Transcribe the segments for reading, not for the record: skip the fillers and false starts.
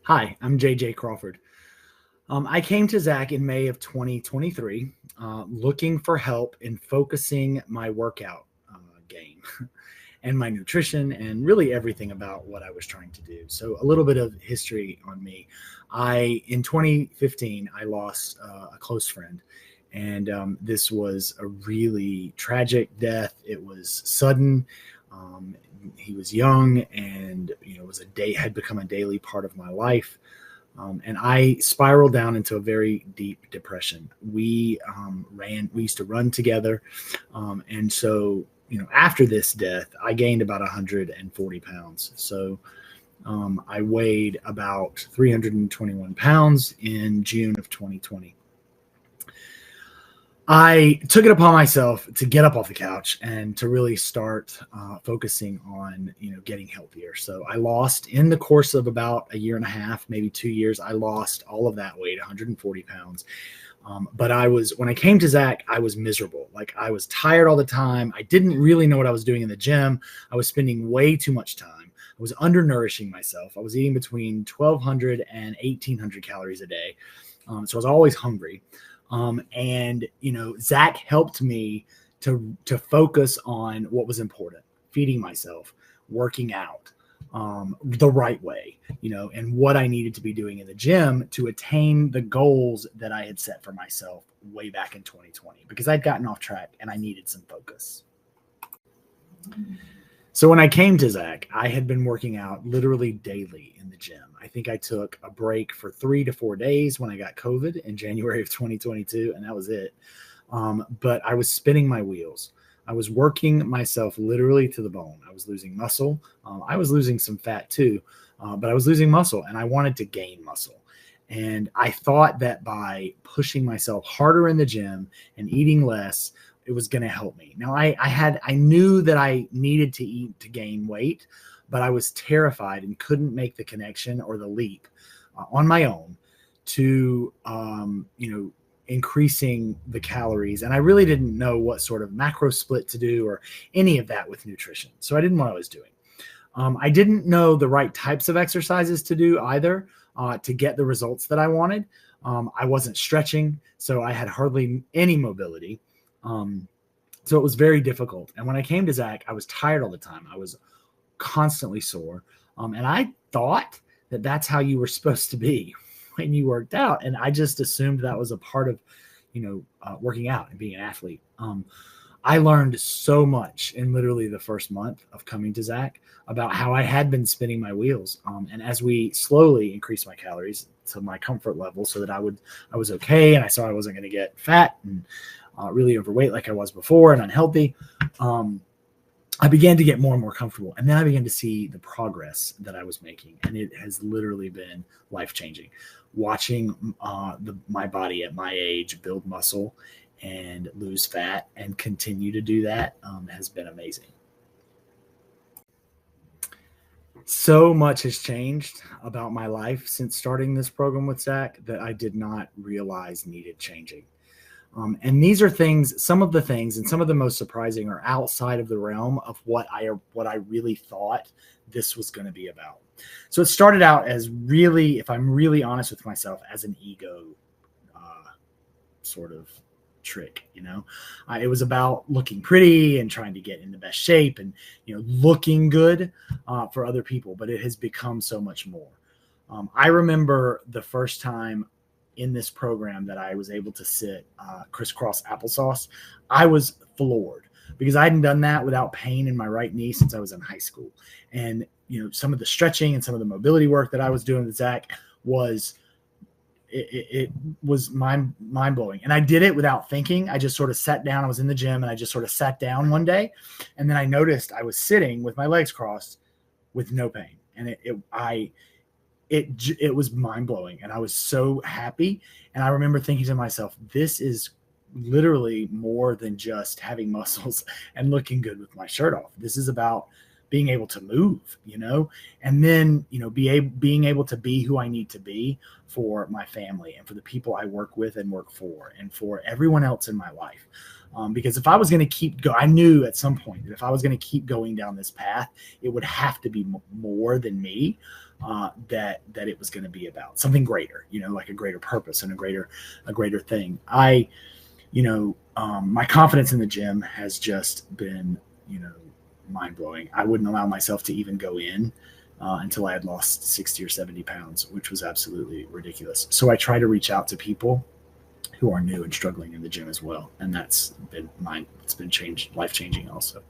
Hi, I'm JJ Crawford. I came to Zach in May of 2023 looking for help in focusing my workout game and my nutrition and really everything about what I was trying to do. So, a little bit of history on me. In 2015, I lost a close friend. And this was a really tragic death. It was sudden. Um, he was young, and was had become a daily part of my life. And I spiraled down into a very deep depression. We used to run together. And so, after this death, I gained about 140 pounds. So I weighed about 321 pounds in June of 2020. I took it upon myself to get up off the couch and to really start focusing on, getting healthier. So I lost in the course of about a year and a half, maybe 2 years. I lost all of that weight, 140 pounds. But when I came to Zach, I was miserable. Like, I was tired all the time. I didn't really know what I was doing in the gym. I was spending way too much time. I was undernourishing myself. I was eating between 1,200 and 1,800 calories a day. So I was always hungry. Zach helped me to focus on what was important: feeding myself, working out the right way, and what I needed to be doing in the gym to attain the goals that I had set for myself way back in 2020, because I'd gotten off track and I needed some focus. So when I came to Zach, I had been working out literally daily in the gym. I think I took a break for 3 to 4 days when I got COVID in January of 2022, and that was it. But I was spinning my wheels. I was working myself literally to the bone. I was losing muscle. I was losing some fat too, but I was losing muscle, and I wanted to gain muscle. And I thought that by pushing myself harder in the gym and eating less, it was going to help me. Now, I knew that I needed to eat to gain weight, but I was terrified and couldn't make the connection or the leap on my own to, increasing the calories. And I really didn't know what sort of macro split to do or any of that with nutrition. So I didn't know what I was doing. I didn't know the right types of exercises to do either to get the results that I wanted. I wasn't stretching, so I had hardly any mobility. So it was very difficult. And when I came to Zach, I was tired all the time. I was constantly sore. And I thought that that's how you were supposed to be when you worked out. And I just assumed that was a part of, working out and being an athlete. I learned so much in literally the first month of coming to Zach about how I had been spinning my wheels. And as we slowly increased my calories to my comfort level so that I was okay, and I saw I wasn't going to get fat and really overweight like I was before and unhealthy, I began to get more and more comfortable. And then I began to see the progress that I was making. And it has literally been life-changing. Watching my body at my age build muscle and lose fat and continue to do that has been amazing. So much has changed about my life since starting this program with Zach that I did not realize needed changing. And these are some of the things, and some of the most surprising are outside of the realm of what I really thought this was going to be about. So it started out as really, if I'm really honest with myself, as an ego sort of trick. It was about looking pretty and trying to get in the best shape and, looking good for other people, but it has become so much more. I remember the first time in this program that I was able to sit crisscross applesauce. I was floored because I hadn't done that without pain in my right knee since I was in high school. And, some of the stretching and some of the mobility work that I was doing with Zach was mind blowing. And I did it without thinking. I just sort of sat down. I was in the gym and I just sort of sat down one day. And then I noticed I was sitting with my legs crossed with no pain. And it was mind blowing. And I was so happy. And I remember thinking to myself, this is literally more than just having muscles and looking good with my shirt off. This is about being able to move, and then, being able to be who I need to be for my family and for the people I work with and work for and for everyone else in my life. Because if I was going to I knew at some point that if I was going to keep going down this path, it would have to be more than me. that it was going to be about something greater, like a greater purpose and a greater thing. My confidence in the gym has just been, mind blowing. I wouldn't allow myself to even go in until I had lost 60 or 70 pounds, which was absolutely ridiculous. So I try to reach out to people who are new and struggling in the gym as well. And that's been mine. It's been life changing also.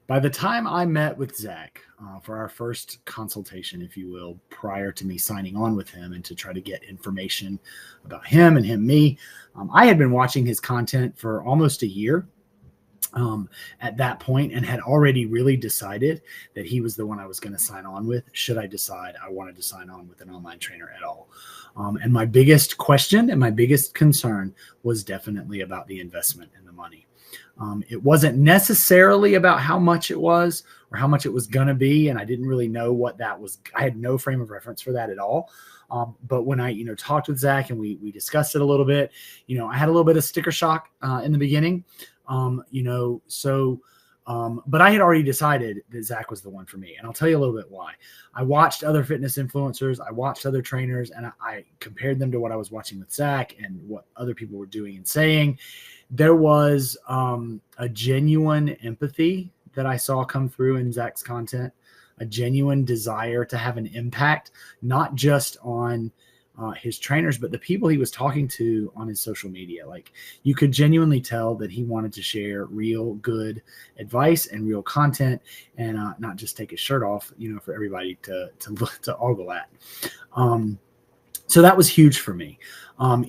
By the time I met with Zach for our first consultation, if you will, prior to me signing on with him and to try to get information about him and me, I had been watching his content for almost a year at that point and had already really decided that he was the one I was going to sign on with, should I decide I wanted to sign on with an online trainer at all. And my biggest question and my biggest concern was definitely about the investment and the money. It wasn't necessarily about how much it was or how much it was going to be. And I didn't really know what that was. I had no frame of reference for that at all. But when I, talked with Zach and we discussed it a little bit, I had a little bit of sticker shock in the beginning, but I had already decided that Zach was the one for me. And I'll tell you a little bit why. I watched other fitness influencers. I watched other trainers, and I compared them to what I was watching with Zach and what other people were doing and saying. There was a genuine empathy that I saw come through in Zach's content, a genuine desire to have an impact, not just on his trainers, but the people he was talking to on his social media. Like, you could genuinely tell that he wanted to share real good advice and real content, and not just take his shirt off, for everybody to ogle at. So that was huge for me.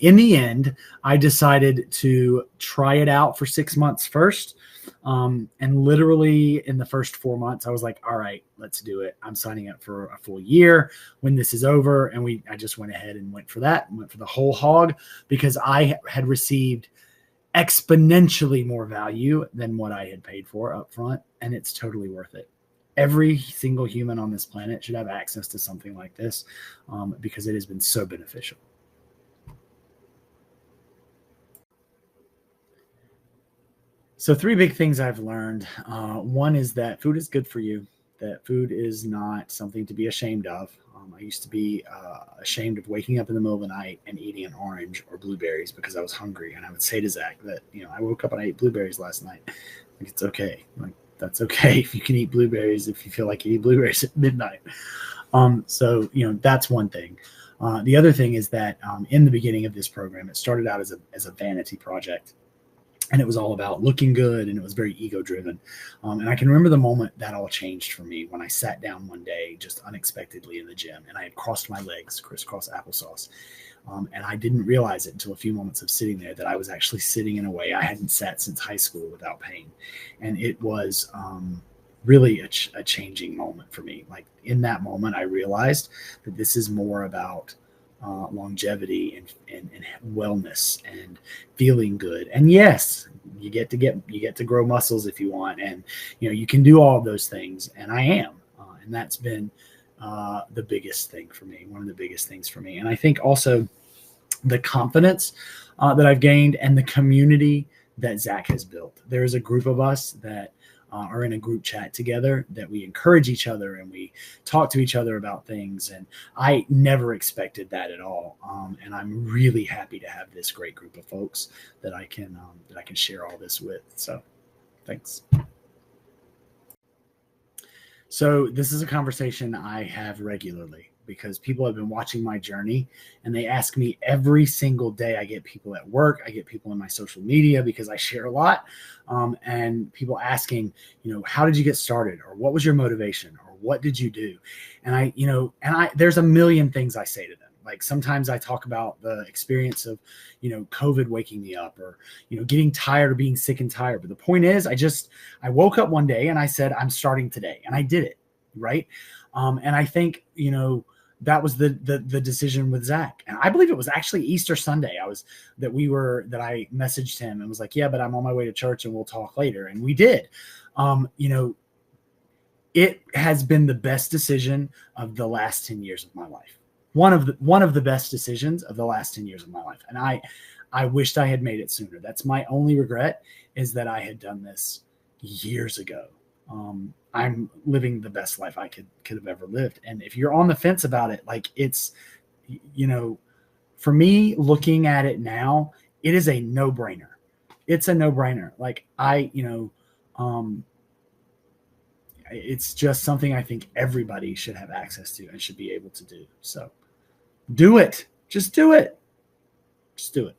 In the end, I decided to try it out for 6 months first. And literally in the first 4 months, I was like, all right, let's do it. I'm signing up for a full year when this is over. And I just went ahead and went for that, went for the whole hog, because I had received exponentially more value than what I had paid for up front. And it's totally worth it. Every single human on this planet should have access to something like this, because it has been so beneficial. So 3 big things I've learned. One is that food is good for you, that food is not something to be ashamed of. I used to be ashamed of waking up in the middle of the night and eating an orange or blueberries because I was hungry. And I would say to Zach that, I woke up and I ate blueberries last night. Like, it's okay. Like, that's okay if you can eat blueberries, if you feel like you eat blueberries at midnight. So that's one thing. The other thing is that in the beginning of this program, it started out as a vanity project. And it was all about looking good, and it was very ego driven. And I can remember the moment that all changed for me when I sat down one day just unexpectedly in the gym, and I had crossed my legs, crisscross applesauce. And I didn't realize it until a few moments of sitting there that I was actually sitting in a way I hadn't sat since high school without pain. And it was really a changing moment for me. Like, in that moment, I realized that this is more about longevity and wellness and feeling good. And yes, you get to grow muscles if you want, and you can do all of those things. And I am, and that's been the biggest thing for me, one of the biggest things for me. And I think also the confidence that I've gained and the community that Zach has built. There's a group of us that are in a group chat together, that we encourage each other and we talk to each other about things. And I never expected that at all. And I'm really happy to have this great group of folks that I can share all this with. So thanks. So this is a conversation I have regularly, because people have been watching my journey, and they ask me every single day. I get people at work, I get people in my social media, because I share a lot, and people asking, how did you get started, or what was your motivation, or what did you do? And I there's a million things I say to them. Like, sometimes I talk about the experience of, COVID waking me up, or, getting tired, or being sick and tired. But the point is, I woke up one day and I said, I'm starting today, and I did it. Right. And I think, that was the decision with Zach. And I believe it was actually Easter Sunday. I messaged him and was like, yeah, but I'm on my way to church and we'll talk later. And we did. It has been the best decision of the last 10 years of my life. One of the best decisions of the last 10 years of my life. And I wished I had made it sooner. That's my only regret, is that I had done this years ago. I'm living the best life I could have ever lived. And if you're on the fence about it, like it's, for me, looking at it now, it is a no-brainer. It's a no-brainer. Like it's just something I think everybody should have access to and should be able to do. So do it. Just do it. Just do it.